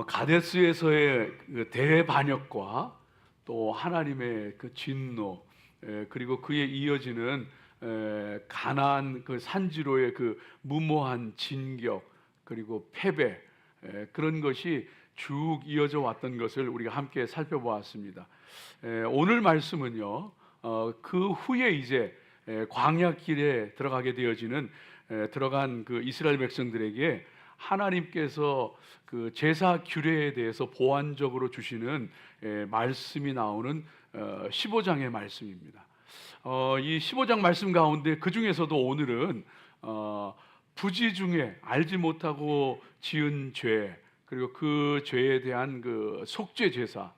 가데스에서의 그 대반역과 또 하나님의 그 진노, 그리고 그에 이어지는 가나안 그 산지로의 그 무모한 진격, 그리고 패배, 그런 것이 쭉 이어져 왔던 것을 우리가 함께 살펴보았습니다. 오늘 말씀은요, 그 후에 이제 광야 길에 들어가게 되어지는 들어간 그 이스라엘 백성들에게 하나님께서 그 제사 규례에 대해서 보완적으로 주시는 말씀이 나오는 15장의 말씀입니다. 이 15장 말씀 가운데 그 중에서도 오늘은 부지 중에 알지 못하고 지은 죄, 그리고 그 죄에 대한 그 속죄 제사,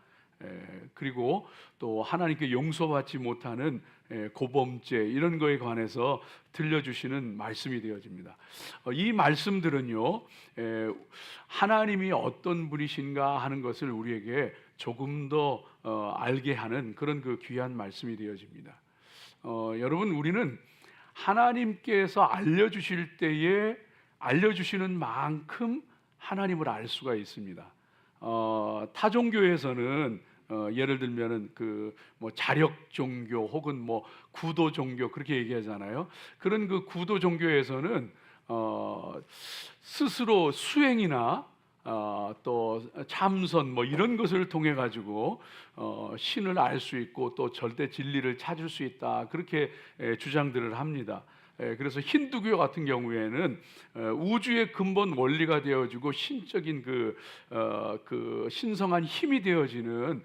그리고 또 하나님께 용서받지 못하는 고범죄, 이런 거에 관해서 들려주시는 말씀이 되어집니다. 이 말씀들은요, 하나님이 어떤 분이신가 하는 것을 우리에게 조금 더 알게 하는 그런 그 귀한 말씀이 되어집니다. 여러분, 우리는 하나님께서 알려주실 때에 알려주시는 만큼 하나님을 알 수가 있습니다. 타 종교에서는 예를 들면은 그 뭐 자력 종교 혹은 뭐 구도 종교, 그렇게 얘기하잖아요. 그런 그 구도 종교에서는 스스로 수행이나 또 참선 뭐 이런 것을 통해 가지고 신을 알 수 있고 또 절대 진리를 찾을 수 있다, 그렇게 주장들을 합니다. 그래서 힌두교 같은 경우에는 우주의 근본 원리가 되어지고 신적인 그 신성한 힘이 되어지는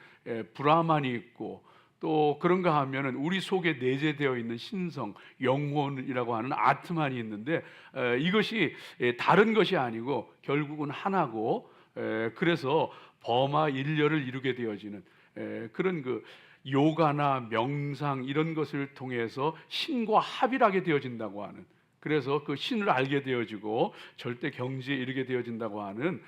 브라만이 있고, 또 그런가 하면은 우리 속에 내재되어 있는 신성, 영혼이라고 하는 아트만이 있는데, 이것이 다른 것이 아니고 결국은 하나고, 그래서 범아 일렬을 이루게 되어지는 그런 그 요가나 명상 이런 것을 통해서 신과 합일하게 되어진다고 하는, 그래서 그 신을 알게 되어지고 절대 경지에 이르게 되어진다고 하는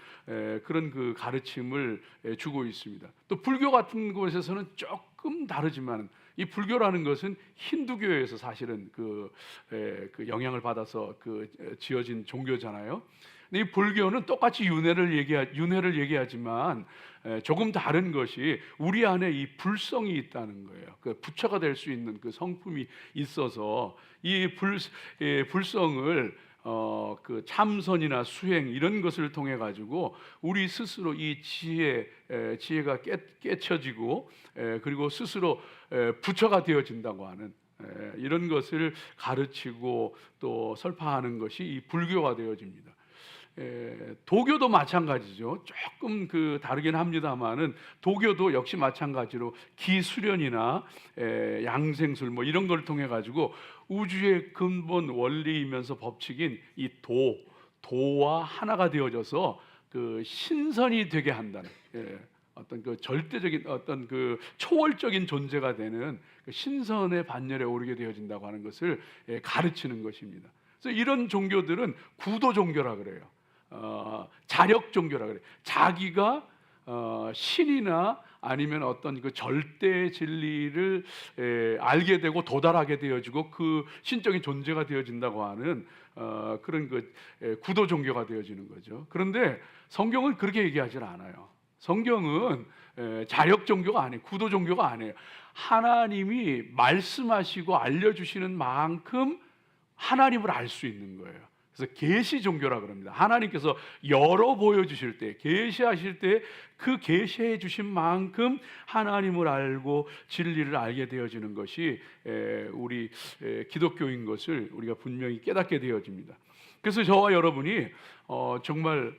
그런 그 가르침을 주고 있습니다. 또 불교 같은 곳에서는 조금 다르지만, 이 불교라는 것은 힌두교에서 사실은 그 영향을 받아서 그 지어진 종교잖아요. 근데 이 불교는 똑같이 윤회를 얘기하지만 조금 다른 것이 우리 안에 이 불성이 있다는 거예요. 그 부처가 될 수 있는 그 성품이 있어서 이 불성을 그 참선이나 수행 이런 것을 통해 가지고 우리 스스로 이 지혜가 깨쳐지고, 그리고 스스로 부처가 되어진다고 하는 이런 것을 가르치고 또 설파하는 것이 이 불교가 되어집니다. 도교도 마찬가지죠. 조금 그 다르긴 합니다만은 도교도 역시 마찬가지로 기수련이나 양생술 뭐 이런 걸 통해 가지고 우주의 근본 원리이면서 법칙인 이 도와 하나가 되어져서 그 신선이 되게 한다는, 어떤 그 절대적인 어떤 그 초월적인 존재가 되는 그 신선의 반열에 오르게 되어진다고 하는 것을 가르치는 것입니다. 그래서 이런 종교들은 구도 종교라 그래요. 자력 종교라 그래. 자기가 신이나 아니면 어떤 그 절대 진리를 알게 되고 도달하게 되어지고 그 신적인 존재가 되어진다고 하는 그런 그 구도 종교가 되어지는 거죠. 그런데 성경은 그렇게 얘기하지 않아요. 성경은 자력 종교가 아니에요. 구도 종교가 아니에요. 하나님이 말씀하시고 알려주시는 만큼 하나님을 알 수 있는 거예요. 그래서 계시 종교라 그럽니다. 하나님께서 열어 보여주실 때, 계시하실 때 그 계시해 주신 만큼 하나님을 알고 진리를 알게 되어지는 것이 우리 기독교인 것을 우리가 분명히 깨닫게 되어집니다. 그래서 저와 여러분이 정말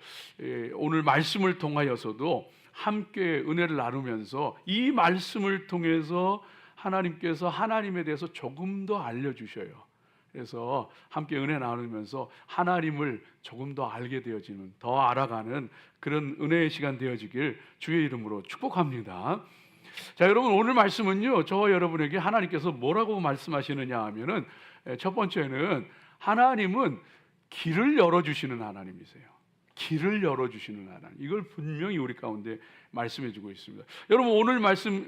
오늘 말씀을 통하여서도 함께 은혜를 나누면서 이 말씀을 통해서 하나님께서 하나님에 대해서 조금 더 알려주셔요. 그래서 함께 은혜 나누면서 하나님을 조금 더 알게 되어지는, 더 알아가는 그런 은혜의 시간 되어지길 주의 이름으로 축복합니다. 자, 여러분, 오늘 말씀은요, 저와 여러분에게 하나님께서 뭐라고 말씀하시느냐 하면은, 첫 번째는 하나님은 길을 열어주시는 하나님이세요. 길을 열어주시는 하나님, 이걸 분명히 우리 가운데 말씀해주고 있습니다. 여러분, 오늘 말씀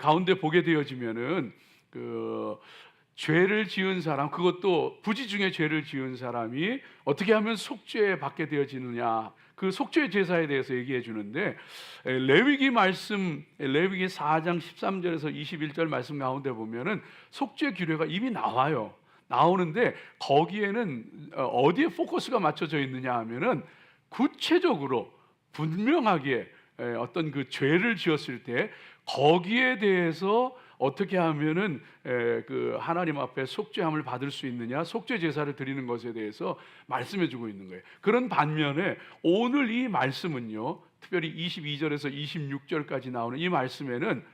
가운데 보게 되어지면은 죄를 지은 사람, 그것도 부지 중에 죄를 지은 사람이 어떻게 하면 속죄 받게 되어지느냐, 그 속죄 제사에 대해서 얘기해 주는데, 레위기 말씀, 레위기 4장 13절에서 21절 말씀 가운데 보면은 속죄 규례가 이미 나오는데 거기에는 어디에 포커스가 맞춰져 있느냐 하면은 구체적으로 분명하게 어떤 그 죄를 지었을 때 거기에 대해서 어떻게 하면은 그 하나님 앞에 속죄함을 받을 수 있느냐, 속죄 제사를 드리는 것에 대해서 말씀해 주고 있는 거예요. 그런 반면에 오늘 이 말씀은요, 특별히 22절에서 26절까지 나오는 이 말씀에는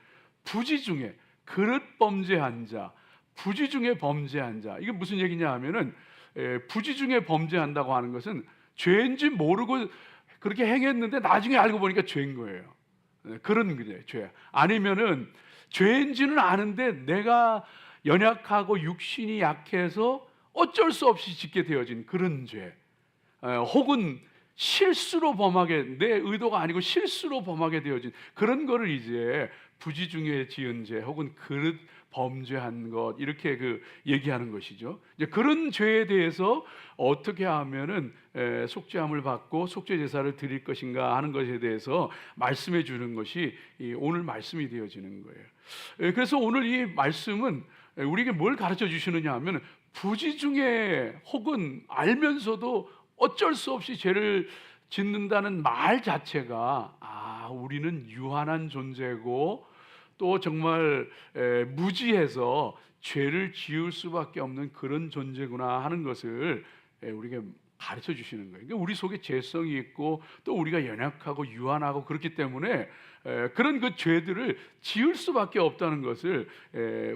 부지 중에 그릇 범죄한 자, 부지 중에 범죄한 자, 이게 무슨 얘기냐 하면은 부지 중에 범죄한다고 하는 것은 죄인지 모르고 그렇게 행했는데 나중에 알고 보니까 죄인 거예요. 그런 거예요, 죄. 아니면은 죄인지는 아는데 내가 연약하고 육신이 약해서 어쩔 수 없이 짓게 되어진 그런 죄, 혹은 실수로 범하게, 내 의도가 아니고 실수로 범하게 되어진 그런 거를 이제 부지 중에 지은 죄 혹은 그릇 범죄한 것, 이렇게 얘기하는 것이죠. 이제 그런 죄에 대해서 어떻게 하면은 속죄함을 받고 속죄 제사를 드릴 것인가 하는 것에 대해서 말씀해 주는 것이 오늘 말씀이 되어지는 거예요. 그래서 오늘 이 말씀은 우리에게 뭘 가르쳐 주시느냐 하면, 부지 중에 혹은 알면서도 어쩔 수 없이 죄를 짓는다는 말 자체가, 우리는 유한한 존재고 또 정말 무지해서 죄를 지을 수밖에 없는 그런 존재구나 하는 것을 우리에게 가르쳐 주시는 거예요. 그러니까 우리 속에 죄성이 있고 또 우리가 연약하고 유한하고 그렇기 때문에 그런 그 죄들을 지을 수밖에 없다는 것을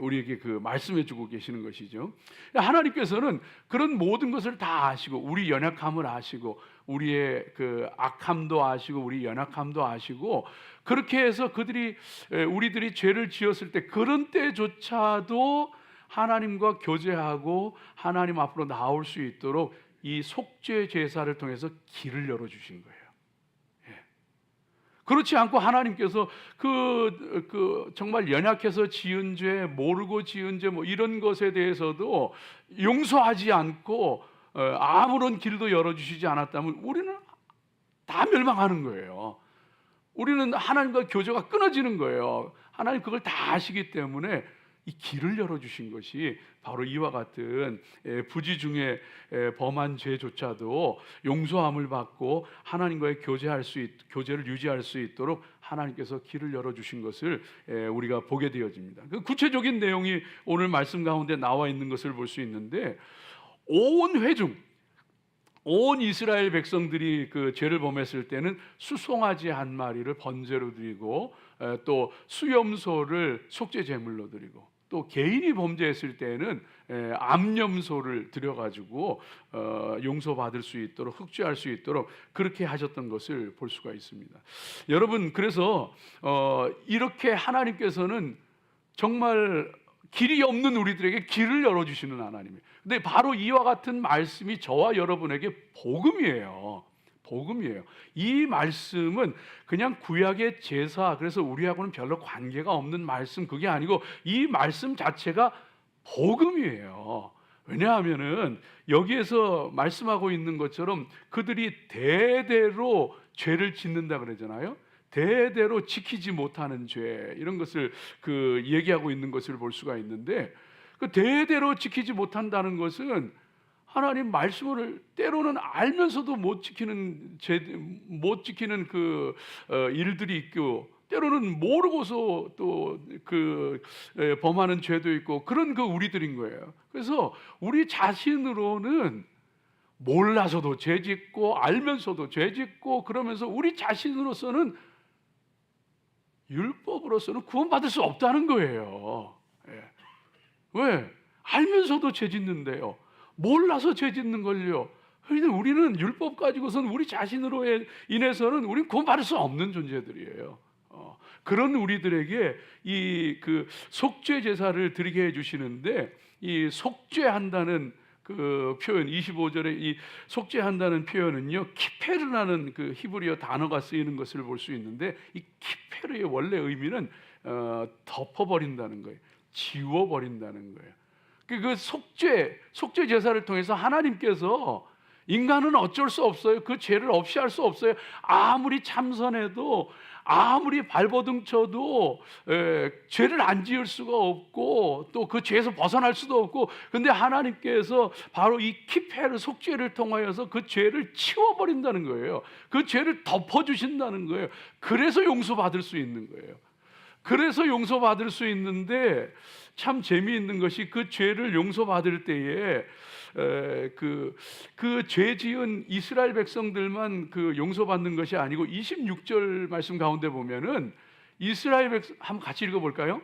우리에게 말씀해 주고 계시는 것이죠. 하나님께서는 그런 모든 것을 다 아시고, 우리 연약함을 아시고, 우리의 그 악함도 아시고, 우리 연약함도 아시고, 그렇게 해서 우리들이 죄를 지었을 때 그런 때조차도 하나님과 교제하고 하나님 앞으로 나올 수 있도록 이 속죄 제사를 통해서 길을 열어 주신 거예요. 그렇지 않고 하나님께서 정말 연약해서 지은 죄, 모르고 지은 죄, 뭐 이런 것에 대해서도 용서하지 않고 아무런 길도 열어주시지 않았다면 우리는 다 멸망하는 거예요. 우리는 하나님과 교제가 끊어지는 거예요. 하나님 그걸 다 아시기 때문에 이 길을 열어주신 것이 바로 이와 같은 부지 중에 범한 죄조차도 용서함을 받고 하나님과의 교제를 유지할 수 있도록 하나님께서 길을 열어주신 것을 우리가 보게 되어집니다. 그 구체적인 내용이 오늘 말씀 가운데 나와 있는 것을 볼 수 있는데, 온 이스라엘 백성들이 그 죄를 범했을 때는 수송아지 한 마리를 번제로 드리고, 또 수염소를 속죄 제물로 드리고, 또 개인이 범죄했을 때는 암염소를 드려가지고 용서받을 수 있도록, 흑죄할 수 있도록 그렇게 하셨던 것을 볼 수가 있습니다. 여러분, 그래서 이렇게 하나님께서는 정말 길이 없는 우리들에게 길을 열어주시는 하나님이에요. 근데 바로 이와 같은 말씀이 저와 여러분에게 복음이에요. 이 말씀은 그냥 구약의 제사, 그래서 우리하고는 별로 관계가 없는 말씀, 그게 아니고 이 말씀 자체가 복음이에요. 왜냐하면은 여기에서 말씀하고 있는 것처럼 그들이 대대로 죄를 짓는다 그러잖아요. 대대로 지키지 못하는 죄, 이런 것을 얘기하고 있는 것을 볼 수가 있는데, 그 대대로 지키지 못한다는 것은 하나님 말씀을 때로는 알면서도 못 지키는 일들이 있고, 때로는 모르고서 또 범하는 죄도 있고, 그런 우리들인 거예요. 그래서 우리 자신으로는 몰라서도 죄짓고 알면서도 죄짓고, 그러면서 우리 자신으로서는 율법으로서는 구원받을 수 없다는 거예요. 왜? 알면서도 죄짓는데요. 몰라서 죄짓는 걸요. 그런데 우리는 율법 가지고서는 우리 자신으로 인해서는 우리는 구원받을 수 없는 존재들이에요. 그런 우리들에게 이 속죄 제사를 드리게 해주시는데, 이 속죄한다는 표현, 25절에 이 속죄한다는 표현은요, 키페르라는 히브리어 단어가 쓰이는 것을 볼 수 있는데, 이 키페르의 원래 의미는 덮어버린다는 거예요. 지워버린다는 거예요. 그 속죄 제사를 통해서 하나님께서 인간은 어쩔 수 없어요. 그 죄를 없이 할 수 없어요. 아무리 참선해도 아무리 발버둥 쳐도 죄를 안 지을 수가 없고 또 그 죄에서 벗어날 수도 없고, 근데 하나님께서 바로 이 키페르 속죄를 통하여서 그 죄를 치워버린다는 거예요. 그 죄를 덮어주신다는 거예요. 그래서 용서받을 수 있는 거예요. 그래서 용서받을 수 있는데, 참 재미있는 것이 그 죄를 용서받을 때에 그 죄 지은 이스라엘 백성들만 그 용서받는 것이 아니고 26절 말씀 가운데 보면은 이스라엘 백성, 한번 같이 읽어볼까요?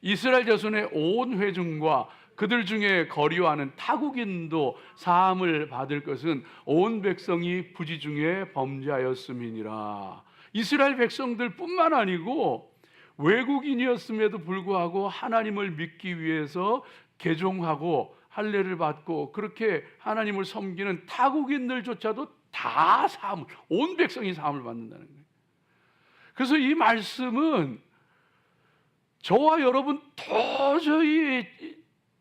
이스라엘 자손의 온 회중과 그들 중에 거류하는 타국인도 사함을 받을 것은 온 백성이 부지 중에 범죄하였음이니라. 이스라엘 백성들뿐만 아니고 외국인이었음에도 불구하고 하나님을 믿기 위해서 개종하고 할례를 받고 그렇게 하나님을 섬기는 타국인들조차도 다 사함을, 온 백성이 사함을 받는다는 거예요. 그래서 이 말씀은 저와 여러분 도저히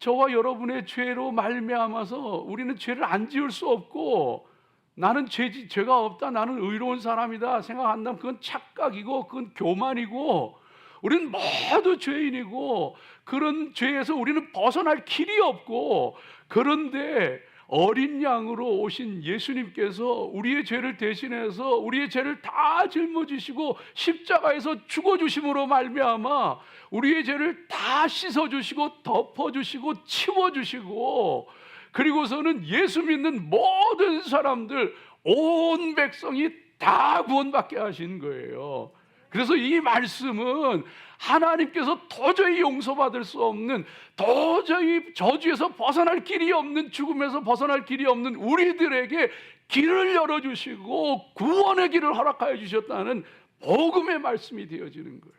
저와 여러분의 죄로 말미암아서 우리는 죄를 안 지을 수 없고, 나는 죄가 없다, 나는 의로운 사람이다 생각한다면 그건 착각이고 그건 교만이고, 우리는 모두 죄인이고 그런 죄에서 우리는 벗어날 길이 없고, 그런데 어린 양으로 오신 예수님께서 우리의 죄를 대신해서 우리의 죄를 다 짊어지시고 십자가에서 죽어주심으로 말미암아 우리의 죄를 다 씻어주시고 덮어주시고 치워주시고, 그리고서는 예수 믿는 모든 사람들, 온 백성이 다 구원받게 하신 거예요. 그래서 이 말씀은 하나님께서 도저히 용서받을 수 없는, 도저히 저주에서 벗어날 길이 없는, 죽음에서 벗어날 길이 없는 우리들에게 길을 열어주시고 구원의 길을 허락하여 주셨다는 복음의 말씀이 되어지는 거예요.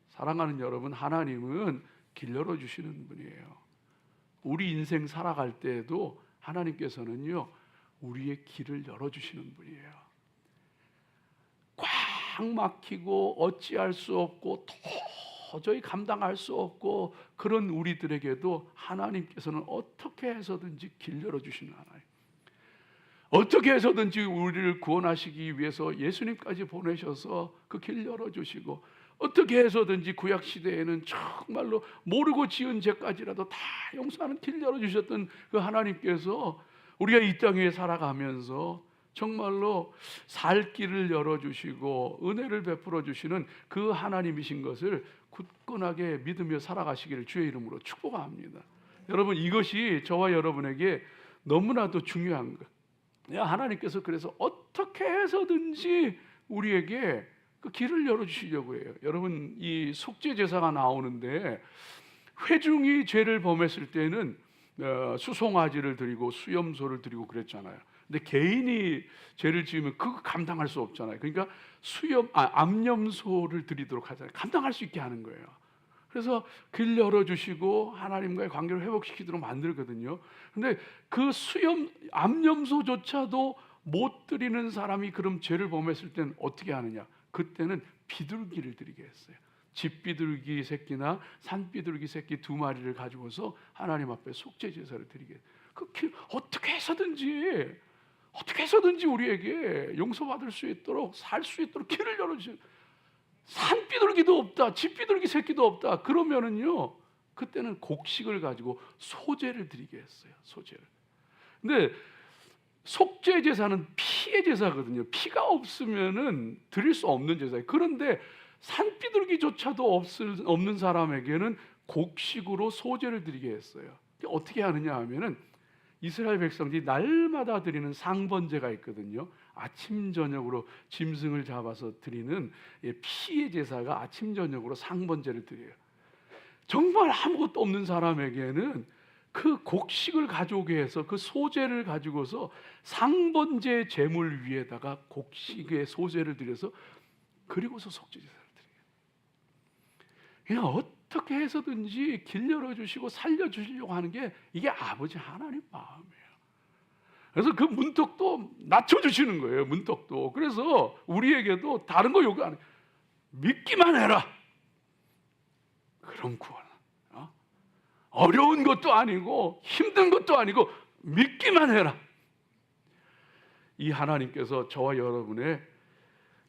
사랑하는 여러분, 하나님은 길 열어주시는 분이에요. 우리 인생 살아갈 때에도 하나님께서는요, 우리의 길을 열어주시는 분이에요. 꽉 막히고 어찌할 수 없고 도저히 감당할 수 없고 그런 우리들에게도 하나님께서는 어떻게 해서든지 길 열어주시는 하나님, 어떻게 해서든지 우리를 구원하시기 위해서 예수님까지 보내셔서 그 길 열어주시고, 어떻게 해서든지 구약시대에는 정말로 모르고 지은 죄까지라도 다 용서하는 길 열어주셨던 그 하나님께서 우리가 이 땅에 살아가면서 정말로 살 길을 열어주시고 은혜를 베풀어 주시는 그 하나님이신 것을 굳건하게 믿으며 살아가시기를 주의 이름으로 축복합니다. 여러분, 이것이 저와 여러분에게 너무나도 중요한 것. 하나님께서 그래서 어떻게 해서든지 우리에게 그 길을 열어주시려고 해요. 여러분, 이 속죄 제사가 나오는데 회중이 죄를 범했을 때는 수송아지를 드리고 수염소를 드리고 그랬잖아요. 근데 개인이 죄를 지으면 그거 감당할 수 없잖아요. 그러니까 암염소를 드리도록 하잖아요. 감당할 수 있게 하는 거예요. 그래서 길 열어주시고 하나님과의 관계를 회복시키도록 만들거든요. 근데 그 암염소조차도 못 드리는 사람이 그럼 죄를 범했을 때는 어떻게 하느냐? 그때는 비둘기를 드리게 했어요. 집비둘기 새끼나 산비둘기 새끼 2마리를 가지고서 하나님 앞에 속죄 제사를 드리게 했어요. 그 길 어떻게 해서든지 우리에게 용서받을 수 있도록, 살 수 있도록 길을 열어주세요. 산비둘기도 없다, 집비둘기 새끼도 없다, 그러면은요, 그때는 곡식을 가지고 소제를 드리게 했어요. 소제를. 근데 속죄 제사는 피의 제사거든요. 피가 없으면은 드릴 수 없는 제사예요. 그런데 산비둘기조차도 없는 사람에게는 곡식으로 소제를 드리게 했어요. 어떻게 하느냐 하면은 이스라엘 백성들이 날마다 드리는 상번제가 있거든요. 아침 저녁으로 짐승을 잡아서 드리는 피의 제사가 아침 저녁으로 상번제를 드려요. 정말 아무것도 없는 사람에게는 그 곡식을 가져오게 해서 그 소제를 가지고서 상번제 제물 위에다가 곡식의 소제를 드려서 그리고서 속죄 제사를 드려요. 그냥 어떻게 해서든지 길 열어주시고 살려주시려고 하는 게 이게 아버지 하나님 마음이에요. 그래서 그 문턱도 낮춰주시는 거예요. 문턱도. 그래서 우리에게도 다른 거 요구 안 해요. 믿기만 해라. 그런 구원. 어려운 것도 아니고 힘든 것도 아니고 믿기만 해라. 이 하나님께서 저와 여러분의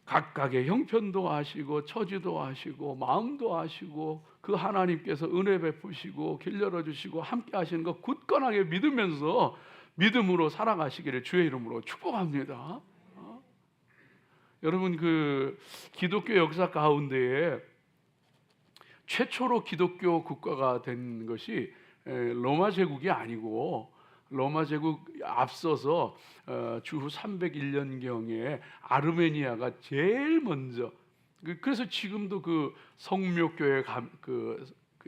각각의 형편도 아시고 처지도 아시고 마음도 아시고 그 하나님께서 은혜 베푸시고 길 열어주시고 함께 하시는 거 굳건하게 믿으면서 믿음으로 살아가시기를 주의 이름으로 축복합니다. 여러분, 그 기독교 역사 가운데에 최초로 기독교 국가가 된 것이 로마 제국이 아니고 로마 제국 앞서서 주후 301년경에 아르메니아가 제일 먼저, 그래서 지금도 그 성묘교회 그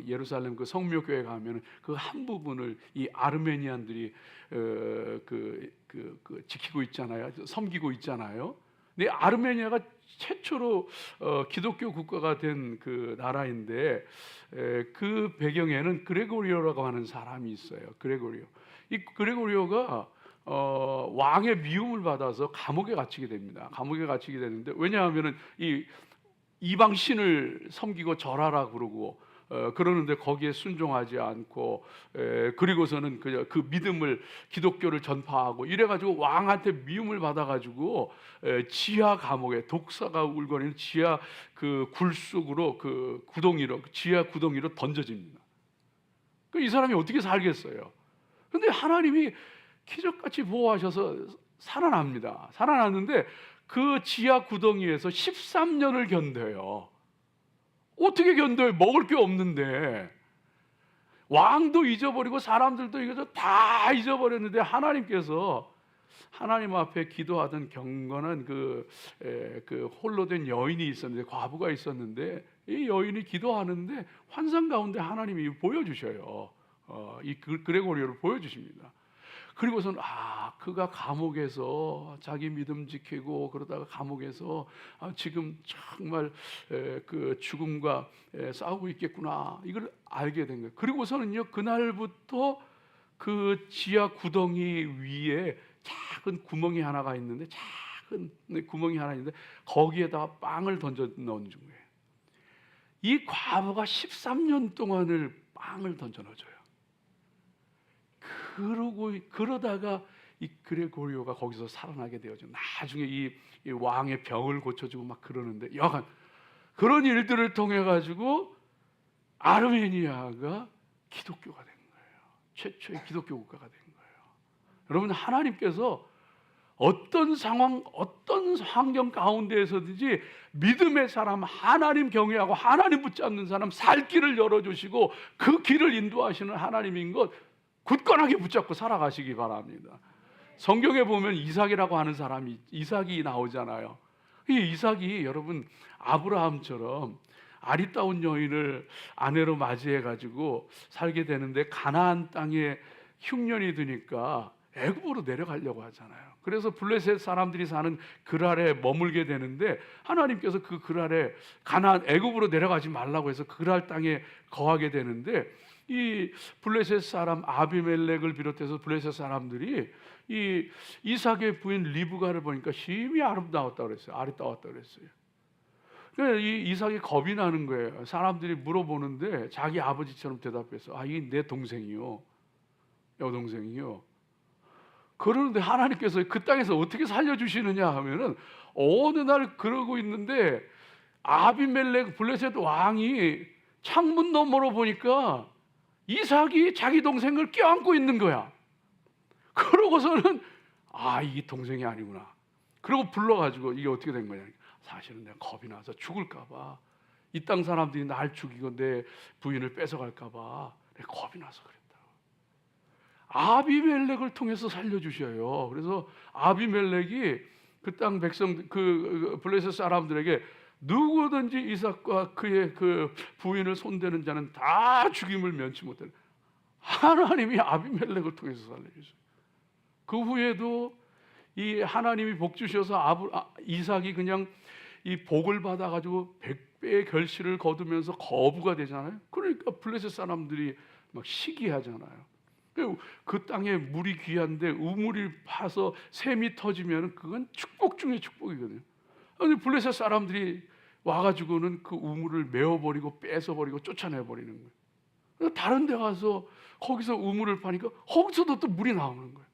예루살렘 그 성묘교회 가면은 그 한 부분을 이 아르메니안들이 지키고 있잖아요. 섬기고 있잖아요. 근데 아르메니아가 최초로 기독교 국가가 된 그 나라인데 그 배경에는 그레고리오라고 하는 사람이 있어요. 그레고리오. 이 그레고리오가 왕의 미움을 받아서 감옥에 갇히게 됩니다. 감옥에 갇히게 되는데, 왜냐하면은 이 이방 신을 섬기고 절하라 그러고 그러는데 거기에 순종하지 않고 그리고서는 그 믿음을 기독교를 전파하고 이래가지고 왕한테 미움을 받아가지고 지하 감옥에, 독사가 울거리는 지하 그 굴 속으로 그 구덩이로, 지하 구덩이로 던져집니다. 이 사람이 어떻게 살겠어요? 근데 하나님이 기적같이 보호하셔서 살아납니다. 살아났는데 그 지하 구덩이에서 13년을 견뎌요. 어떻게 견뎌요? 먹을 게 없는데. 왕도 잊어버리고 사람들도 이거 다 잊어버렸는데 하나님께서 하나님 앞에 기도하던 경건한 그 홀로 된 여인이 있었는데, 과부가 있었는데, 이 여인이 기도하는데 환상 가운데 하나님이 보여주셔요. 이 그레고리오를 보여주십니다. 그리고서는 그가 감옥에서 자기 믿음 지키고 그러다가 감옥에서 지금 정말 그 죽음과 싸우고 있겠구나, 이걸 알게 된 거예요. 그리고서는요, 그날부터 그 지하 구덩이 위에 작은 구멍이 하나가 있는데, 작은 구멍이 하나 있는데 거기에다가 빵을 던져 넣은 거예요. 이 과부가 13년 동안을 빵을 던져 넣어줘요. 그러다가 이 그레고리오가 거기서 살아나게 되어져. 나중에 이 왕의 병을 고쳐주고 막 그러는데, 여간 그런 일들을 통해 가지고 아르메니아가 기독교가 된 거예요. 최초의 기독교 국가가 된 거예요. 여러분, 하나님께서 어떤 상황, 어떤 환경 가운데에서든지 믿음의 사람, 하나님 경외하고 하나님 붙잡는 사람 살 길을 열어주시고 그 길을 인도하시는 하나님인 것 굳건하게 붙잡고 살아가시기 바랍니다. 성경에 보면 이삭이라고 하는 사람이, 이삭이 나오잖아요. 이 이삭이 여러분 아브라함처럼 아리따운 여인을 아내로 맞이해 가지고 살게 되는데, 가나안 땅에 흉년이 드니까 애굽으로 내려가려고 하잖아요. 그래서 블레셋 사람들이 사는 그랄에 머물게 되는데, 하나님께서 그 그랄에 가나안 애굽으로 내려가지 말라고 해서 그랄 땅에 거하게 되는데, 이 블레셋 사람 아비멜렉을 비롯해서 블레셋 사람들이 이 이삭의 부인 리브가를 보니까 힘이 아름다웠다고 그랬어요. 아리따웠다고 그랬어요. 그래서 이 이삭이 겁이 나는 거예요. 사람들이 물어보는데 자기 아버지처럼 대답해서 이게 내 동생이요, 여동생이요. 그러는데 하나님께서 그 땅에서 어떻게 살려주시느냐 하면은, 어느 날 그러고 있는데 아비멜렉 블레셋 왕이 창문 너머로 보니까 이삭이 자기 동생을 껴안고 있는 거야. 그러고서는 이 동생이 아니구나. 그리고 불러가지고 이게 어떻게 된 거냐. 사실은 내가 겁이 나서 죽을까봐, 이 땅 사람들이 날 죽이고 내 부인을 뺏어갈까봐 내가 겁이 나서 그랬다. 아비멜렉을 통해서 살려주셔요. 그래서 아비멜렉이 그 땅 백성, 그 블레셋 사람들에게 누구든지 이삭과 그의 그 부인을 손대는 자는 다 죽임을 면치 못하는, 하나님이 아비멜렉을 통해서 살려주셨어요. 그 후에도 이 하나님이 복 주셔서 이삭이 그냥 이 복을 받아가지고 100배의 결실을 거두면서 거부가 되잖아요. 그러니까 블레셋 사람들이 막 시기하잖아요. 그 땅에 물이 귀한데 우물이 파서 샘이 터지면 그건 축복 중에 축복이거든요. 근데 블레셋 사람들이 와가지고는 그 우물을 메워버리고 뺏어버리고 쫓아내버리는 거예요. 다른 데 가서 거기서 우물을 파니까 거기서도 또 물이 나오는 거예요.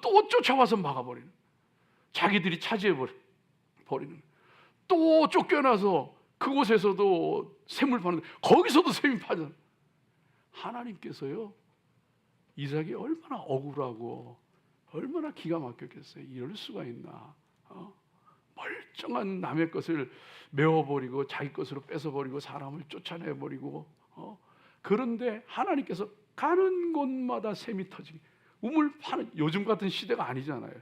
또 쫓아와서 막아버리는, 자기들이 차지해버리는, 또 쫓겨나서 그곳에서도 샘을 파는데 거기서도 샘이 파잖아요. 하나님께서요, 이삭이 얼마나 억울하고 얼마나 기가 막혔겠어요. 이럴 수가 있나. 멀쩡한 남의 것을 메워버리고 자기 것으로 뺏어버리고 사람을 쫓아내버리고, 그런데 하나님께서 가는 곳마다 샘이 터지게, 우물 파는, 요즘 같은 시대가 아니잖아요.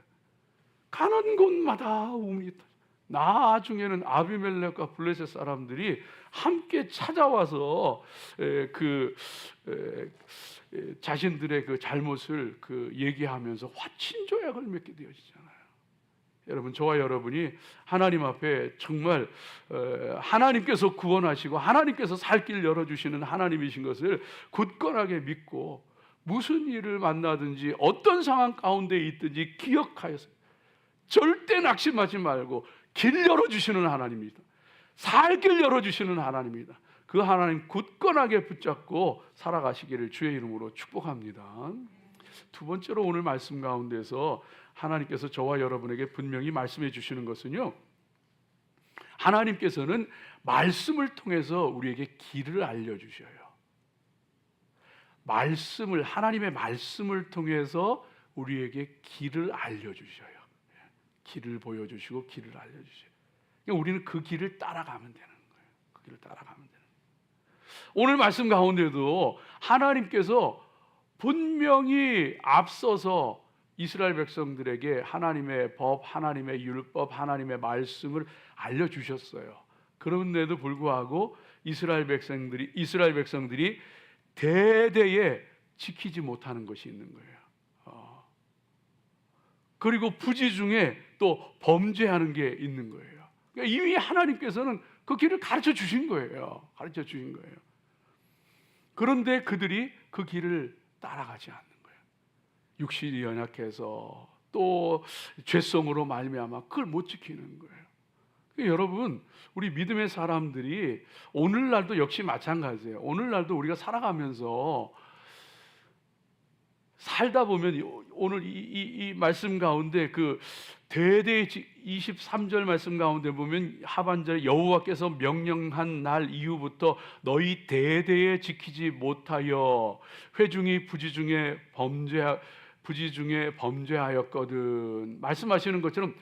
가는 곳마다 우물이 터지게, 나중에는 아비멜렉과 블레셋 사람들이 함께 찾아와서 자신들의 그 잘못을 얘기하면서 화친조약을 맺게 되어지잖아요. 여러분, 저와 여러분이 하나님 앞에 정말 하나님께서 구원하시고 하나님께서 살 길 열어주시는 하나님이신 것을 굳건하게 믿고, 무슨 일을 만나든지 어떤 상황 가운데 있든지 기억하여서 절대 낙심하지 말고 길 열어주시는 하나님입니다. 살 길 열어주시는 하나님입니다. 그 하나님 굳건하게 붙잡고 살아가시기를 주의 이름으로 축복합니다. 두 번째로, 오늘 말씀 가운데서 하나님께서 저와 여러분에게 분명히 말씀해 주시는 것은요, 하나님께서는 말씀을 통해서 우리에게 길을 알려주셔요. 하나님의 말씀을 통해서 우리에게 길을 알려주셔요. 길을 보여주시고 길을 알려주셔요. 그러니까 우리는 그 길을 따라가면 되는 거예요. 그 길을 따라가면 되는 거예요. 오늘 말씀 가운데도 하나님께서 분명히 앞서서 이스라엘 백성들에게 하나님의 법, 하나님의 율법, 하나님의 말씀을 알려주셨어요. 그런데도 불구하고 이스라엘 백성들이 대대에 지키지 못하는 것이 있는 거예요. 그리고 부지 중에 또 범죄하는 게 있는 거예요. 그러니까 이미 하나님께서는 그 길을 가르쳐 주신 거예요. 그런데 그들이 그 길을 따라가지 않는 거예요. 육신이 연약해서 또 죄성으로 말미암아 그걸 못 지키는 거예요. 그러니까 여러분, 우리 믿음의 사람들이 오늘날도 역시 마찬가지예요. 오늘날도 우리가 살아가면서 살다 보면, 오늘 이 말씀 가운데 그 대대 23절 말씀 가운데 보면 하반절에 여호와께서 명령한 날 이후부터 너희 대대에 지키지 못하여 회중이 부지 중에 범죄하였거든, 말씀하시는 것처럼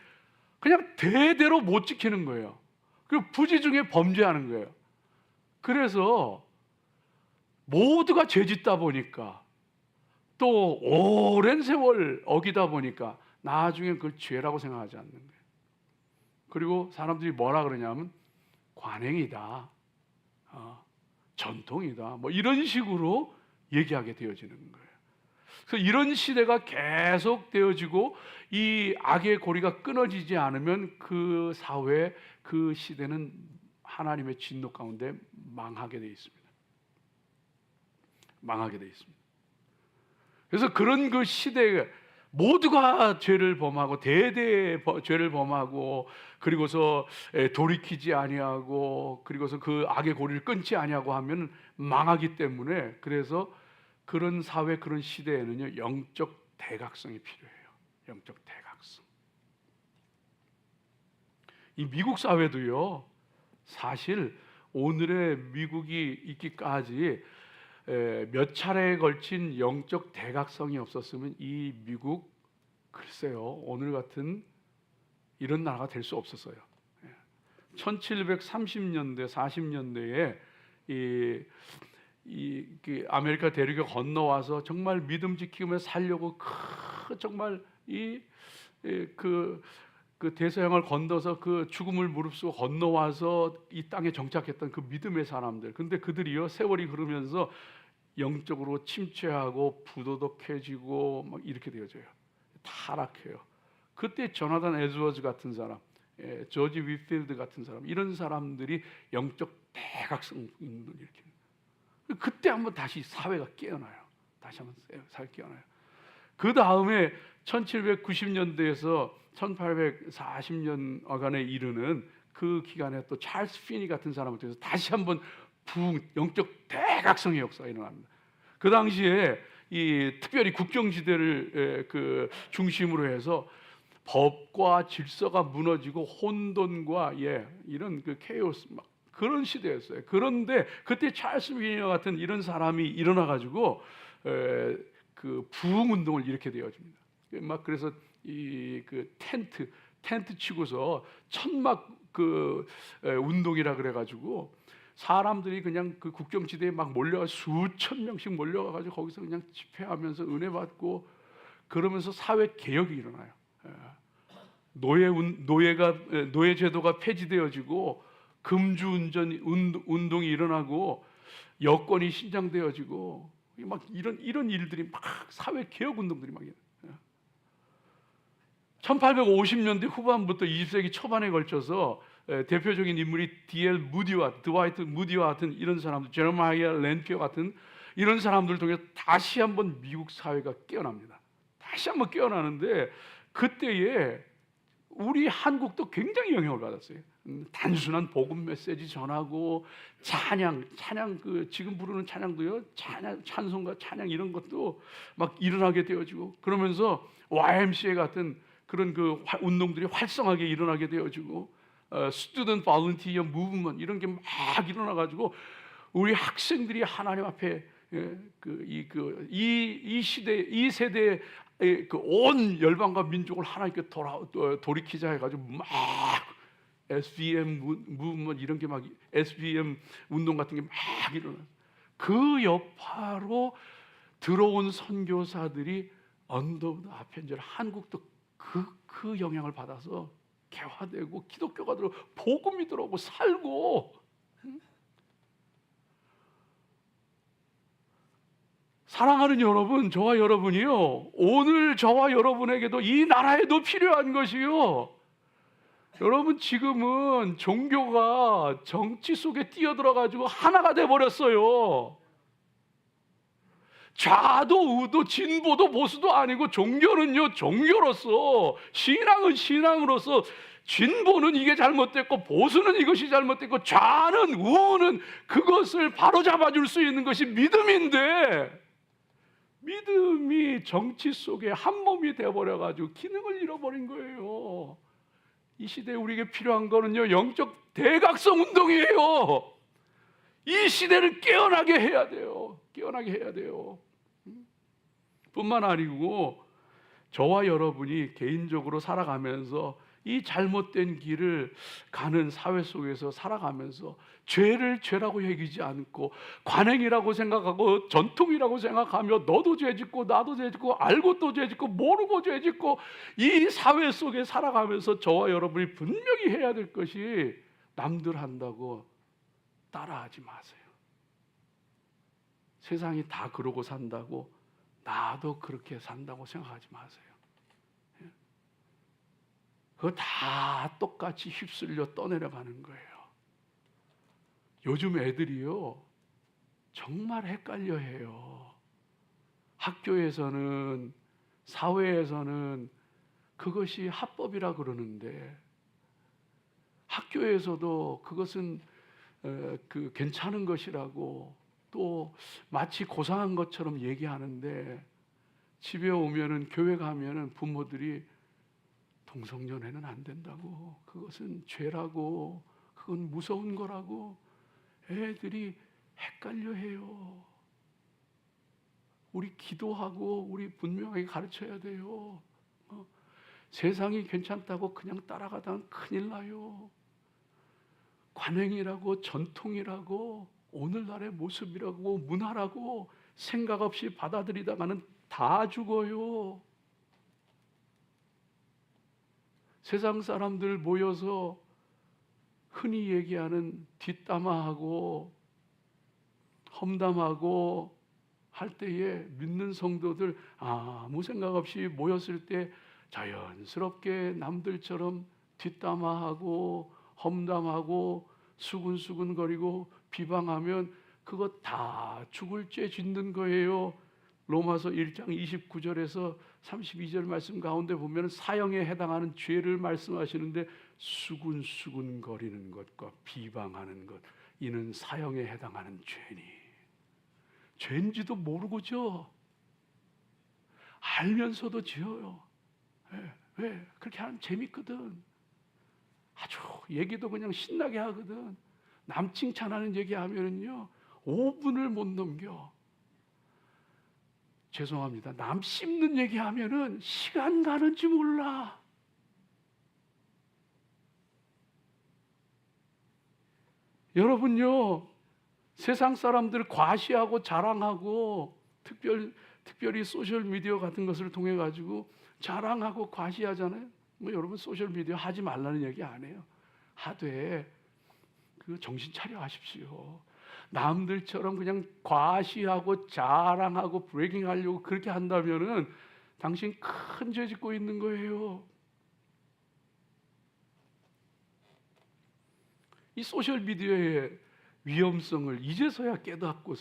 그냥 대대로 못 지키는 거예요. 그리고 부지 중에 범죄하는 거예요. 그래서 모두가 죄짓다 보니까, 또 오랜 세월 어기다 보니까 나중에 그걸 죄라고 생각하지 않는 거예요. 그리고 사람들이 뭐라 그러냐면 관행이다, 전통이다, 뭐 이런 식으로 얘기하게 되어지는 거예요. 그래서 이런 시대가 계속 되어지고 이 악의 고리가 끊어지지 않으면 그 사회, 그 시대는 하나님의 진노 가운데 망하게 되어 있습니다. 그래서 그런 그 시대에 모두가 죄를 범하고 대대의 죄를 범하고, 그리고서 돌이키지 아니하고, 그리고서 그 악의 고리를 끊지 아니하고 하면 망하기 때문에, 그래서 그런 사회, 그런 시대에는요, 영적 대각성이 필요해요. 영적 대각성. 이 미국 사회도요, 사실 오늘의 미국이 있기까지 몇 차례에 걸친 영적 대각성이 없었으면 이 미국, 글쎄요, 오늘 같은 이런 나라가 될 수 없었어요. 1730년대 40년대에 그 아메리카 대륙에 건너와서 정말 믿음 지키며 살려고 정말 그 대서양을 건너서 그 죽음을 무릅쓰고 건너와서 이 땅에 정착했던 그 믿음의 사람들. 근데 그들이요, 세월이 흐르면서 영적으로 침체하고 부도덕해지고 막 이렇게 되어져요. 타락해요. 그때 조나단 에드워즈 같은 사람, 조지 위필드 같은 사람, 이런 사람들이 영적 대각성 이렇게. 그때 한번 다시 사회가 깨어나요. 그 다음에 1790년대에서 1840년간에 이르는 그 기간에 또 찰스 피니 같은 사람을 통해서 다시 한번 영적 대각성의 역사가 일어납니다. 그 당시에 이 특별히 국경지대를 그 중심으로 해서 법과 질서가 무너지고 혼돈과 이런 그 케오스 막 그런 시대였어요. 그런데 그때 찰스 위니어 같은 이런 사람이 일어나 가지고 그 부흥 운동을 일으키게 되어집니다. 막 그래서 이 그 텐트 치고서 천막 그 운동이라 그래 가지고 사람들이 그냥 그 국경지대에 막 몰려가 수천 명씩 몰려가 가지고 거기서 그냥 집회하면서 은혜 받고 그러면서 사회 개혁이 일어나요. 노예 제도가 폐지되어지고 금주운전 운동이 일어나고 여권이 신장되어지고 막 이런 일들이 막 사회 개혁 운동들이 막 1850년대 후반부터 20세기 초반에 걸쳐서 대표적인 인물이 드와이트 무디와 같은 이런 사람들, 제레마이아 렌케 같은 이런 사람들을 통해 다시 한번 미국 사회가 깨어납니다. 다시 한번 깨어나는데 그때에 우리 한국도 굉장히 영향을 받았어요. 단순한 복음 메시지 전하고 찬양 그 지금 부르는 찬양도요, 찬송가 찬양 이런 것도 막 일어나게 되어지고 그러면서 YMCA 같은 그런 그 운동들이 활성하게 일어나게 되어지고 스튜던트 볼런티어 무브먼트 이런 게 막 일어나 가지고 우리 학생들이 하나님 앞에 이 시대 이 세대의 그 온 열방과 민족을 하나님께 돌이키자 해가지고 막 SBM 무브먼트 이런 게 막 SBM 운동 같은 게 막 일어나. 그 여파로 들어온 선교사들이 언더우드 아펜젤 한국도 그 영향을 받아서 개화되고 기독교가 들어 복음이 들어오고 살고. 사랑하는 여러분, 저와 여러분이요, 오늘 저와 여러분에게도 이 나라에도 필요한 것이요, 여러분 지금은 종교가 정치 속에 뛰어들어가지고 하나가 돼버렸어요. 좌도 우도 진보도 보수도 아니고 종교는요 종교로서, 신앙은 신앙으로서, 진보는 이게 잘못됐고 보수는 이것이 잘못됐고 좌는 우는 그것을 바로잡아 줄 수 있는 것이 믿음인데, 믿음이 정치 속에 한 몸이 되어버려가지고 기능을 잃어버린 거예요. 이 시대에 우리에게 필요한 거는요, 영적 대각성 운동이에요. 이 시대를 깨어나게 해야 돼요. 깨어나게 해야 돼요. 뿐만 아니고 저와 여러분이 개인적으로 살아가면서 이 잘못된 길을 가는 사회 속에서 살아가면서 죄를 죄라고 여기지 않고 관행이라고 생각하고 전통이라고 생각하며 너도 죄짓고 나도 죄짓고 알고 또 죄짓고 모르고 죄짓고 이 사회 속에 살아가면서 저와 여러분이 분명히 해야 될 것이, 남들 한다고 따라하지 마세요. 세상이 다 그러고 산다고 나도 그렇게 산다고 생각하지 마세요. 그거 다 똑같이 휩쓸려 떠내려가는 거예요. 요즘 애들이요 정말 헷갈려 해요. 학교에서는, 사회에서는 그것이 합법이라 그러는데, 학교에서도 그것은 그 괜찮은 것이라고 또 마치 고상한 것처럼 얘기하는데, 집에 오면은, 교회 가면은 부모들이 동성연애는 안 된다고, 그것은 죄라고, 그건 무서운 거라고 애들이 헷갈려 해요. 우리 기도하고 우리 분명하게 가르쳐야 돼요. 세상이 괜찮다고 그냥 따라가다가 큰일 나요. 관행이라고 전통이라고 오늘날의 모습이라고 문화라고 생각 없이 받아들이다가는 다 죽어요. 세상 사람들 모여서 흔히 얘기하는 뒷담화하고 험담하고 할 때에 믿는 성도들 아무 생각 없이 모였을 때 자연스럽게 남들처럼 뒷담화하고 험담하고 수근수근거리고 비방하면 그거 다 죽을 죄 짓는 거예요. 로마서 1장 29절에서 32절 말씀 가운데 보면 사형에 해당하는 죄를 말씀하시는데, 수근수근거리는 것과 비방하는 것, 이는 사형에 해당하는 죄니. 죄인지도 모르고 지어. 알면서도 지어요. 왜? 그렇게 하면 재밌거든. 아주 얘기도 그냥 신나게 하거든. 남 칭찬하는 얘기하면은요 5분을 못 넘겨. 죄송합니다. 남 씹는 얘기하면은 시간 가는지 몰라. 여러분요, 세상 사람들 과시하고 자랑하고 특별히 소셜 미디어 같은 것을 통해 가지고 자랑하고 과시하잖아요. 뭐 여러분 소셜 미디어 하지 말라는 얘기 안 해요. 하되 그 정신 차려 하십시오. 남들처럼 그냥 과시하고 자랑하고 브레이킹 하려고 그렇게 한다면은 당신 큰 죄 짓고 있는 거예요. 이 소셜 미디어의 위험성을 이제서야 깨닫고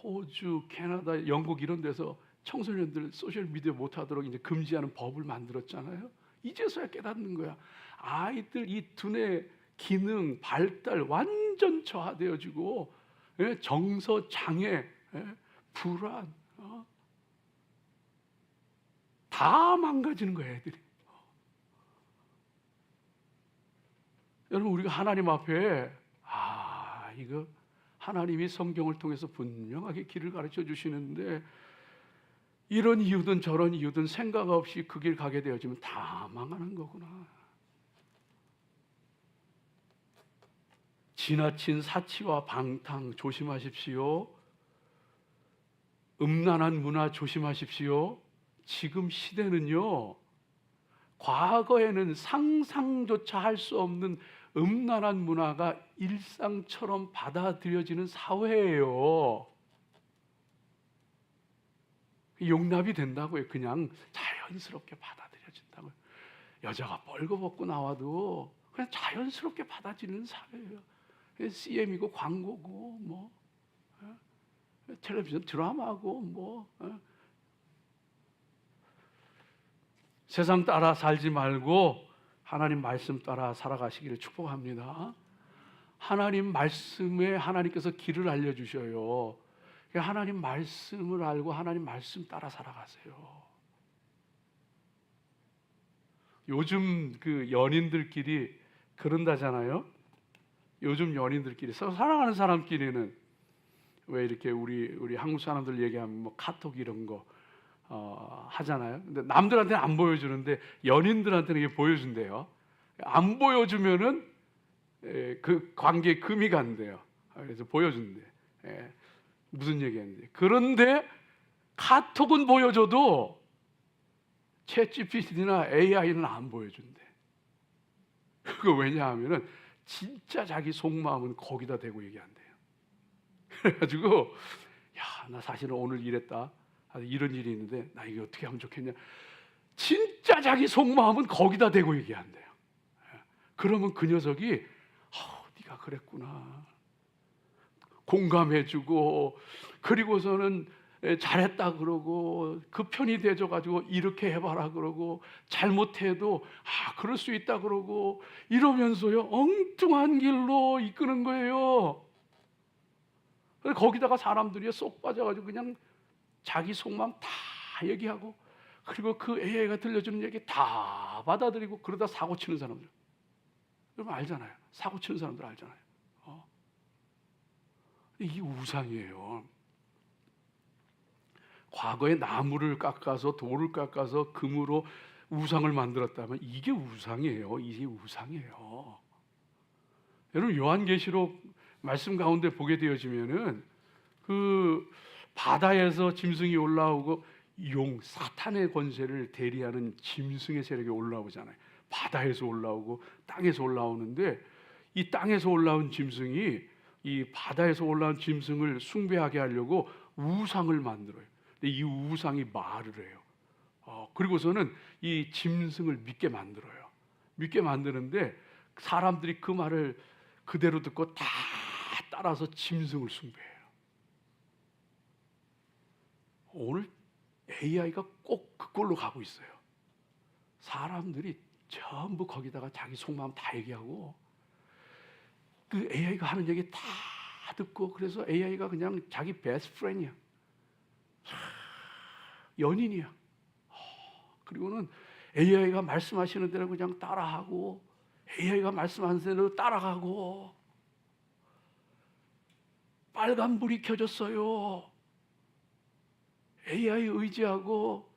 호주, 캐나다, 영국 이런 데서 청소년들 소셜 미디어 못 하도록 이제 금지하는 법을 만들었잖아요. 이제서야 깨닫는 거야. 아이들 이 두뇌 기능 발달 완전 저하되어지고 정서 장애, 불안, 다 망가지는 거야 애들이. 여러분 우리가 하나님 앞에 이거 하나님이 성경을 통해서 분명하게 길을 가르쳐 주시는데 이런 이유든 저런 이유든 생각 없이 그 길 가게 되어지면 다 망하는 거구나. 지나친 사치와 방탕 조심하십시오. 음란한 문화 조심하십시오. 지금 시대는요, 과거에는 상상조차 할 수 없는 음란한 문화가 일상처럼 받아들여지는 사회예요. 용납이 된다고요. 그냥 자연스럽게 받아들여진다고요. 여자가 벌거벗고 나와도 그냥 자연스럽게 받아들이는 사회예요. CM이고 광고고 뭐 텔레비전 드라마고 뭐 세상 따라 살지 말고 하나님 말씀 따라 살아가시기를 축복합니다. 하나님 말씀에 하나님께서 길을 알려주셔요. 하나님 말씀을 알고 하나님 말씀 따라 살아가세요. 요즘 그 연인들끼리 그런다잖아요. 요즘 연인들끼리 사랑하는 사람끼리는 왜 이렇게 우리 한국 사람들 얘기하면 뭐 카톡 이런 거 하잖아요. 근데 남들한테는 안 보여주는데 연인들한테는 이게 보여준대요. 안 보여주면은 그 관계에 금이 간대요. 그래서 보여준대. 무슨 얘기했는지. 그런데 카톡은 보여줘도 챗GPT나 AI는 안 보여준대. 그거 왜냐하면은 진짜 자기 속마음은 거기다 대고 얘기한대요. 그래가지고 나 사실은 오늘 이랬다. 이런 일이 있는데 나 이게 어떻게 하면 좋겠냐. 진짜 자기 속마음은 거기다 대고 얘기한대요. 그러면 그 녀석이 네가 그랬구나. 공감해주고 그리고서는 잘했다 그러고 그 편이 돼줘가지고 이렇게 해봐라 그러고 잘못해도 그럴 수 있다 그러고 이러면서요 엉뚱한 길로 이끄는 거예요. 거기다가 사람들이 쏙 빠져가지고 그냥 자기 속마음 다 얘기하고 그리고 그 AI가 들려주는 얘기 다 받아들이고 그러다 사고 치는 사람들 여러분 알잖아요. 사고 치는 사람들 알잖아요. 이게 우상이에요. 과거에 나무를 깎아서 돌을 깎아서 금으로 우상을 만들었다면 이게 우상이에요. 이게 우상이에요. 여러분 요한계시록 말씀 가운데 보게 되어지면은 그 바다에서 짐승이 올라오고 사탄의 권세를 대리하는 짐승의 세력이 올라오잖아요. 바다에서 올라오고 땅에서 올라오는데 이 땅에서 올라온 짐승이 이 바다에서 올라온 짐승을 숭배하게 하려고 우상을 만들어요. 근데 이 우상이 말을 해요. 그리고서는 이 짐승을 믿게 만들어요. 믿게 만드는데 사람들이 그 말을 그대로 듣고 다 따라서 짐승을 숭배해요. 오늘 AI가 꼭 그꼴로 가고 있어요. 사람들이 전부 거기다가 자기 속마음 다 얘기하고 그 AI가 하는 얘기 다 듣고 그래서 AI가 그냥 자기 베스트 프렌이야. 연인이야. 그리고는 AI가 말씀하시는 대로 그냥 따라하고 AI가 말씀하는 대로 따라가고 빨간불이 켜졌어요. AI 의지하고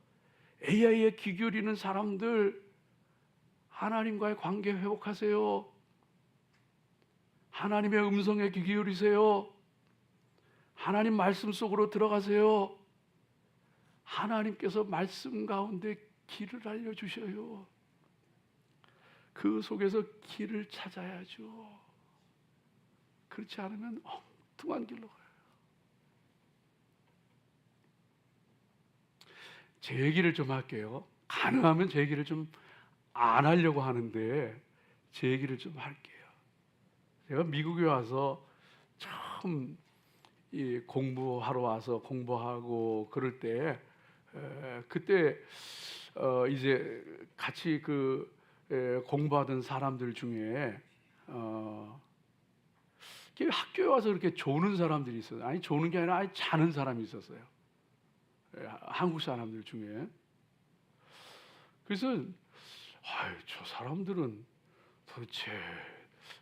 AI에 귀 기울이는 사람들 하나님과의 관계 회복하세요. 하나님의 음성에 귀 기울이세요. 하나님 말씀 속으로 들어가세요. 하나님께서 말씀 가운데 길을 알려주셔요. 그 속에서 길을 찾아야죠. 그렇지 않으면 엉뚱한 길로 가요. 제 얘기를 좀 할게요. 가능하면 제 얘기를 좀 안 하려고 하는데 제 얘기를 좀 할게요. 제가 미국에 와서 처음 공부하러 와서 공부하고 그럴 때 그때 이제 같이 공부하던 사람들 중에 학교에 와서 이렇게 조는 사람들이 있어요. 아니 조는 게 아니라 아예 자는 사람이 있었어요. 한국 사람들 중에. 그래서 저 사람들은 도대체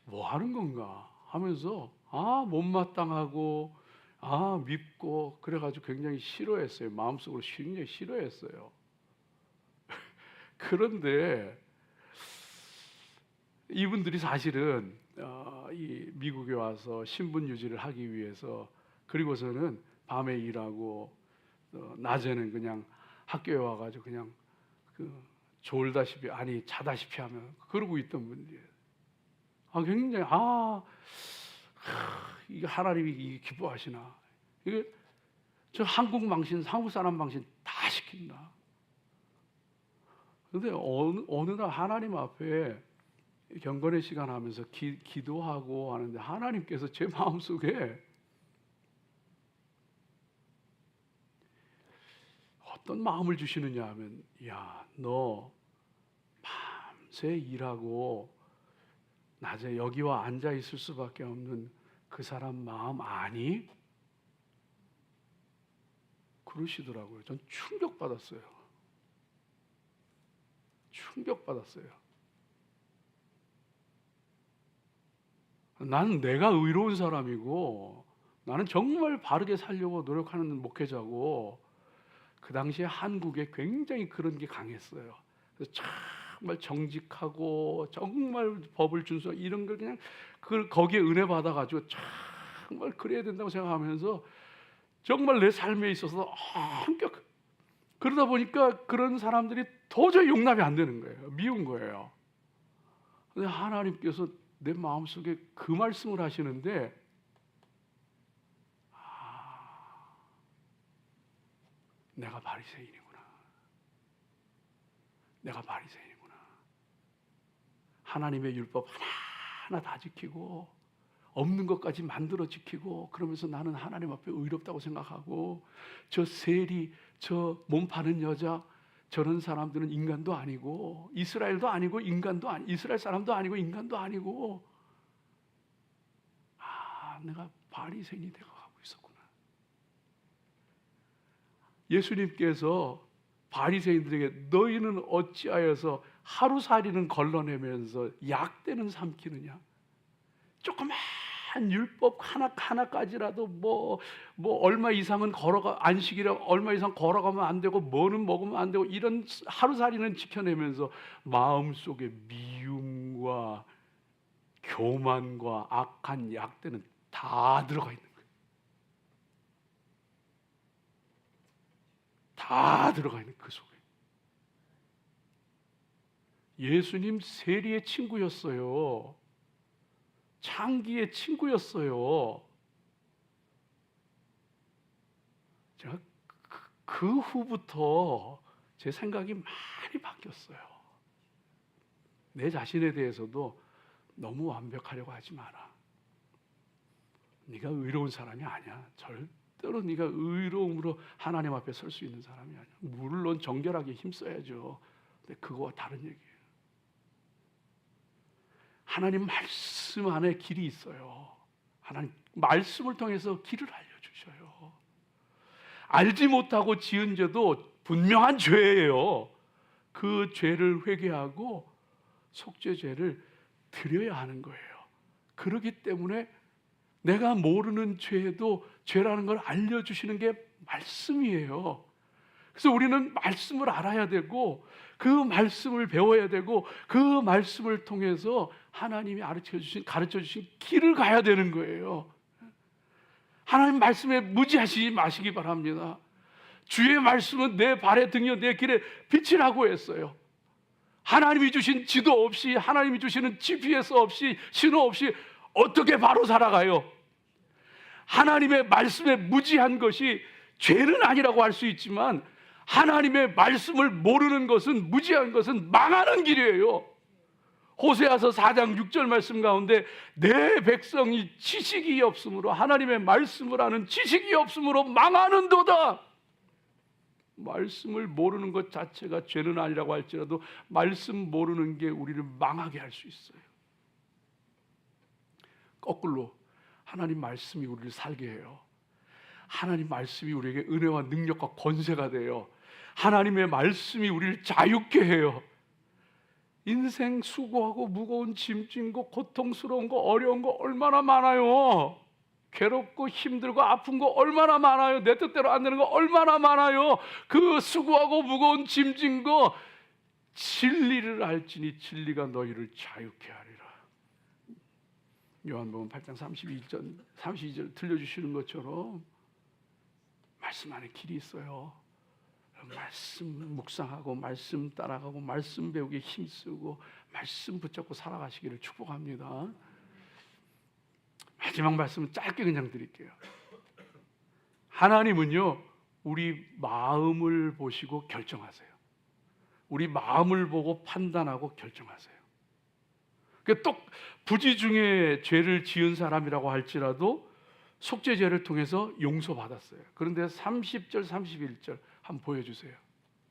뭐 하는 건가 하면서 못마땅하고 밉고 그래가지고 굉장히 싫어했어요. 마음속으로 굉장히 싫어했어요. 그런데 이분들이 사실은 이 미국에 와서 신분 유지를 하기 위해서 그리고서는 밤에 일하고 낮에는 그냥 학교에 와가지고 그냥 졸다시피 아니 자다시피 하면 그러고 있던 분들이에요. 굉장히 이게 하나님이 이게 기뻐하시나? 이게 저 한국 사람 망신 다 시킨다. 그런데 어느 날 하나님 앞에 경건의 시간 하면서 기도하고 하는데 하나님께서 제 마음속에 어떤 마음을 주시느냐 하면 너 밤새 일하고 낮에 여기와 앉아 있을 수밖에 없는 그 사람 마음 아니? 그러시더라고요. 전 충격받았어요. 나는 내가 의로운 사람이고 나는 정말 바르게 살려고 노력하는 목회자고 그 당시에 한국에 굉장히 그런 게 강했어요. 그래서 정말 정직하고 정말 법을 준수 이런 걸 그냥 거기에 은혜 받아가지고 정말 그래야 된다고 생각하면서 정말 내 삶에 있어서 합격. 그러다 보니까 그런 사람들이 도저히 용납이 안 되는 거예요. 미운 거예요. 근데 하나님께서 내 마음속에 그 말씀을 하시는데 내가 바리새인이구나. 하나님의 율법 하나하나 다 지키고 없는 것까지 만들어 지키고 그러면서 나는 하나님 앞에 의롭다고 생각하고 저 세리, 저 몸 파는 여자 저런 사람들은 인간도 아니고 이스라엘도 아니고 인간도 아니 이스라엘 사람도 아니고 인간도 아니고 내가 바리새인이 되어가고 있었구나. 예수님께서 바리새인들에게 너희는 어찌하여서 하루살이는 걸러내면서 약대는 삼키느냐? 조그만 율법 하나까지라도 뭐 얼마 이상은 안식이라 얼마 이상 걸어가면 안 되고 뭐는 먹으면 안 되고 이런 하루살이는 지켜내면서 마음속에 미움과 교만과 악한 약대는 다 들어가 있는 거예요. 다 들어가 있는 그 속에. 예수님 세리의 친구였어요. 창기의 친구였어요. 제가 그 후부터 제 생각이 많이 바뀌었어요. 내 자신에 대해서도 너무 완벽하려고 하지 마라. 네가 의로운 사람이 아니야. 절대로 네가 의로움으로 하나님 앞에 설 수 있는 사람이 아니야. 물론 정결하게 힘써야죠. 근데 그거와 다른 얘기예요. 하나님 말씀 안에 길이 있어요. 하나님 말씀을 통해서 길을 알려주셔요. 알지 못하고 지은 죄도 분명한 죄예요. 그 죄를 회개하고 속죄죄를 드려야 하는 거예요. 그렇기 때문에 내가 모르는 죄도 죄라는 걸 알려주시는 게 말씀이에요. 그래서 우리는 말씀을 알아야 되고 그 말씀을 배워야 되고 그 말씀을 통해서 하나님이 가르쳐 주신 길을 가야 되는 거예요. 하나님 말씀에 무지하시지 마시기 바랍니다. 주의 말씀은 내 발의 등이요 내 길에 빛이라고 했어요. 하나님이 주신 지도 없이, 하나님이 주시는 GPS 없이, 신호 없이 어떻게 바로 살아가요? 하나님의 말씀에 무지한 것이 죄는 아니라고 할 수 있지만 하나님의 말씀을 모르는 것은, 무지한 것은 망하는 길이에요. 호세아서 4장 6절 말씀 가운데 내 백성이 지식이 없으므로, 하나님의 말씀을 아는 지식이 없으므로 망하는도다. 말씀을 모르는 것 자체가 죄는 아니라고 할지라도 말씀 모르는 게 우리를 망하게 할 수 있어요. 거꾸로 하나님 말씀이 우리를 살게 해요. 하나님 말씀이 우리에게 은혜와 능력과 권세가 돼요. 하나님의 말씀이 우리를 자유케 해요. 인생 수고하고 무거운 짐진 거, 고통스러운 거, 어려운 거 얼마나 많아요. 괴롭고 힘들고 아픈 거 얼마나 많아요. 내 뜻대로 안 되는 거 얼마나 많아요. 그 수고하고 무거운 짐진 거, 진리를 알지니 진리가 너희를 자유케 하리라. 요한복음 8장 32절 들려주시는 것처럼 말씀 안에 길이 있어요. 말씀 묵상하고 말씀 따라가고 말씀 배우기에 힘쓰고 말씀 붙잡고 살아가시기를 축복합니다. 마지막 말씀은 짧게 그냥 드릴게요. 하나님은요, 우리 마음을 보시고 결정하세요. 우리 마음을 보고 판단하고 결정하세요. 또 부지 중에 죄를 지은 사람이라고 할지라도 속죄죄를 통해서 용서받았어요. 그런데 30절 31절 한번 보여주세요.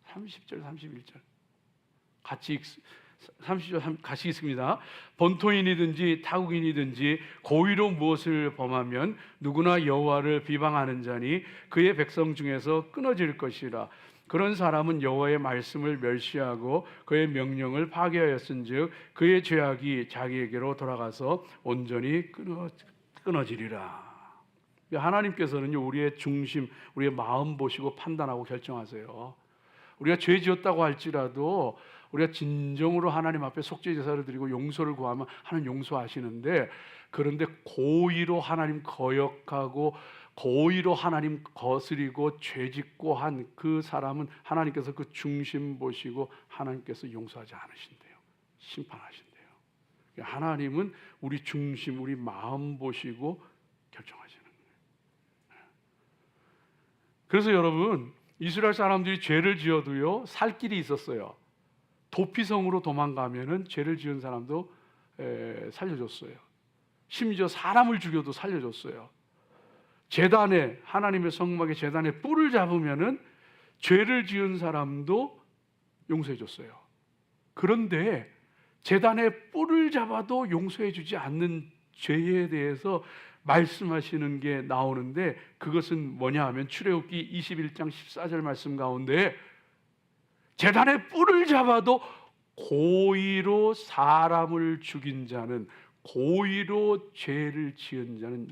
30절 31절 같이 30절 같이 읽습니다. 본토인이든지 타국인이든지 고의로 무엇을 범하면 누구나 여호와를 비방하는 자니 그의 백성 중에서 끊어질 것이라. 그런 사람은 여호와의 말씀을 멸시하고 그의 명령을 파괴하였은즉 그의 죄악이 자기에게로 돌아가서 온전히 끊어지리라. 하나님께서는요, 우리의 중심, 우리의 마음 보시고 판단하고 결정하세요. 우리가 죄 지었다고 할지라도 우리가 진정으로 하나님 앞에 속죄 제사를 드리고 용서를 구하면 하나님 용서하시는데, 그런데 고의로 하나님 거역하고 고의로 하나님 거스리고 죄짓고 한 그 사람은 하나님께서 그 중심 보시고 하나님께서 용서하지 않으신대요. 심판하신대요. 하나님은 우리 중심, 우리 마음 보시고 결정하시는 거예요. 그래서 여러분, 이스라엘 사람들이 죄를 지어도요, 살 길이 있었어요. 도피성으로 도망가면은 죄를 지은 사람도 살려줬어요. 심지어 사람을 죽여도 살려줬어요. 제단에, 하나님의 성막의 제단에 뿔을 잡으면은 죄를 지은 사람도 용서해줬어요. 그런데 제단에 뿔을 잡아도 용서해주지 않는 죄에 대해서 말씀하시는 게 나오는데, 그것은 뭐냐 하면 출애굽기 21장 14절 말씀 가운데 제단에 뿔을 잡아도 고의로 사람을 죽인 자는, 고의로 죄를 지은 자는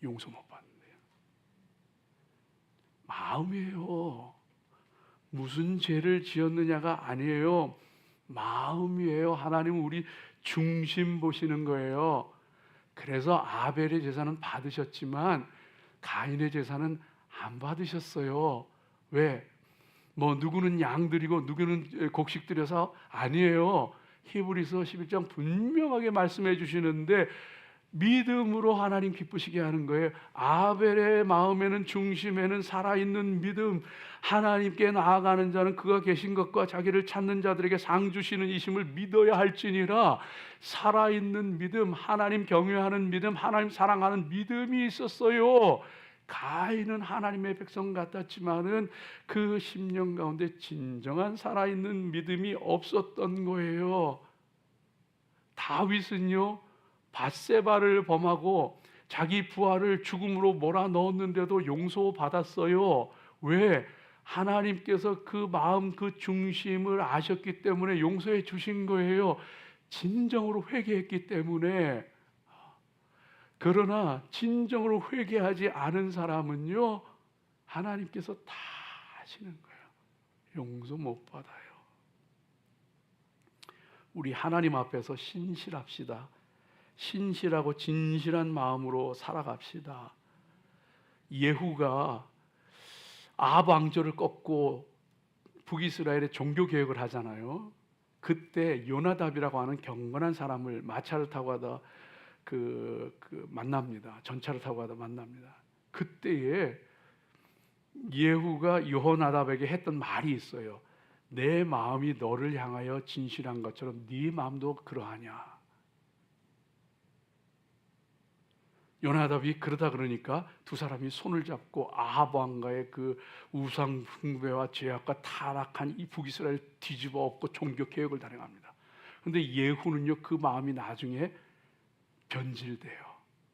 용서 못 받는데요. 마음이에요. 무슨 죄를 지었느냐가 아니에요. 마음이에요. 하나님은 우리 중심 보시는 거예요. 그래서 아벨의 제사는 받으셨지만 가인의 제사는 안 받으셨어요. 왜? 누구는 양 드리고 누구는 곡식 드려서 아니에요. 히브리서 11장 분명하게 말씀해 주시는데 믿음으로 하나님 기쁘시게 하는 거예요. 아벨의 마음에는, 중심에는 살아있는 믿음, 하나님께 나아가는 자는 그가 계신 것과 자기를 찾는 자들에게 상 주시는 이심을 믿어야 할지니라. 살아있는 믿음, 하나님 경외하는 믿음, 하나님 사랑하는 믿음이 있었어요. 가인은 하나님의 백성 같았지만은 그 심령 가운데 진정한 살아있는 믿음이 없었던 거예요. 다윗은요, 밧세바를 범하고 자기 부하를 죽음으로 몰아넣었는데도 용서받았어요. 왜? 하나님께서 그 마음, 그 중심을 아셨기 때문에 용서해 주신 거예요. 진정으로 회개했기 때문에. 그러나 진정으로 회개하지 않은 사람은요, 하나님께서 다 하시는 거예요. 용서 못 받아요. 우리 하나님 앞에서 신실합시다. 신실하고 진실한 마음으로 살아갑시다. 예후가 아합 왕조를 꺾고 북이스라엘의 종교 개혁을 하잖아요. 그때 요나답이라고 하는 경건한 사람을 마차를 타고 가다 만납니다. 전차를 타고 가다 만납니다. 그때에 예후가 여호나답에게 했던 말이 있어요. 내 마음이 너를 향하여 진실한 것처럼 네 마음도 그러하냐. 요나답이 그러다 그러니까 두 사람이 손을 잡고 아합 왕가의 그 우상 숭배와 죄악과 타락한 이 북이스라엘 뒤집어 엎고 종교 개혁을 단행합니다. 그런데 예후는요, 그 마음이 나중에 변질돼요.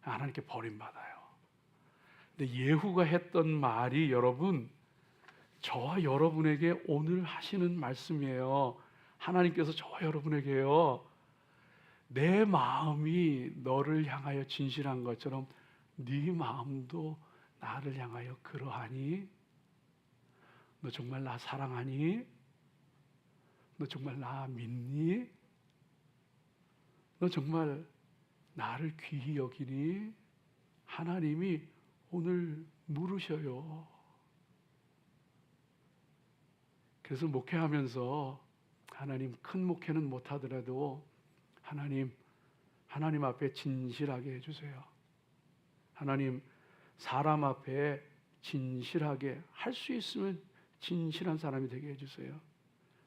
하나님께 버림받아요. 근데 예후가 했던 말이 여러분, 저와 여러분에게 오늘 하시는 말씀이에요. 하나님께서 저와 여러분에게요, 내 마음이 너를 향하여 진실한 것처럼 네 마음도 나를 향하여 그러하니? 너 정말 나 사랑하니? 너 정말 나 믿니? 너 정말 나를 귀히 여기니? 하나님이 오늘 물으셔요. 그래서 목회하면서 하나님, 큰 목회는 못하더라도 하나님 앞에 진실하게 해주세요. 하나님, 사람 앞에 진실하게 할 수 있으면 진실한 사람이 되게 해주세요.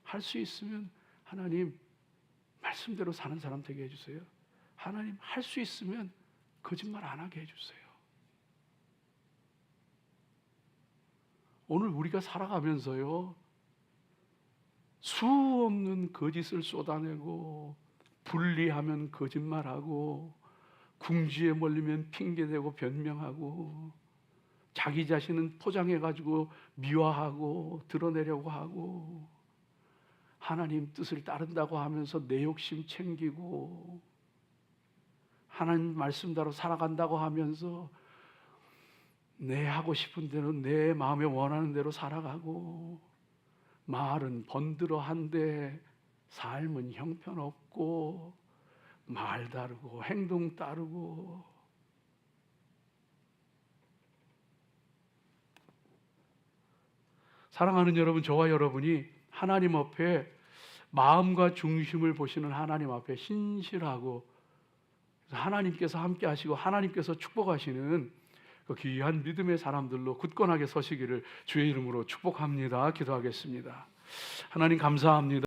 할 수 있으면 하나님 말씀대로 사는 사람 되게 해주세요. 하나님, 할 수 있으면 거짓말 안 하게 해주세요. 오늘 우리가 살아가면서요, 수 없는 거짓을 쏟아내고, 분리하면 거짓말하고, 궁지에 몰리면 핑계대고 변명하고, 자기 자신은 포장해가지고 미화하고 드러내려고 하고, 하나님 뜻을 따른다고 하면서 내 욕심 챙기고, 하나님 말씀대로 살아간다고 하면서 내 하고 싶은 대로, 내 마음에 원하는 대로 살아가고, 말은 번들어한데 삶은 형편없고, 말 다르고 행동 따르고. 사랑하는 여러분, 저와 여러분이 하나님 앞에 마음과 중심을 보시는 하나님 앞에 신실하고, 하나님께서 함께 하시고 하나님께서 축복하시는 그 귀한 믿음의 사람들로 굳건하게 서시기를 주의 이름으로 축복합니다. 기도하겠습니다. 하나님 감사합니다.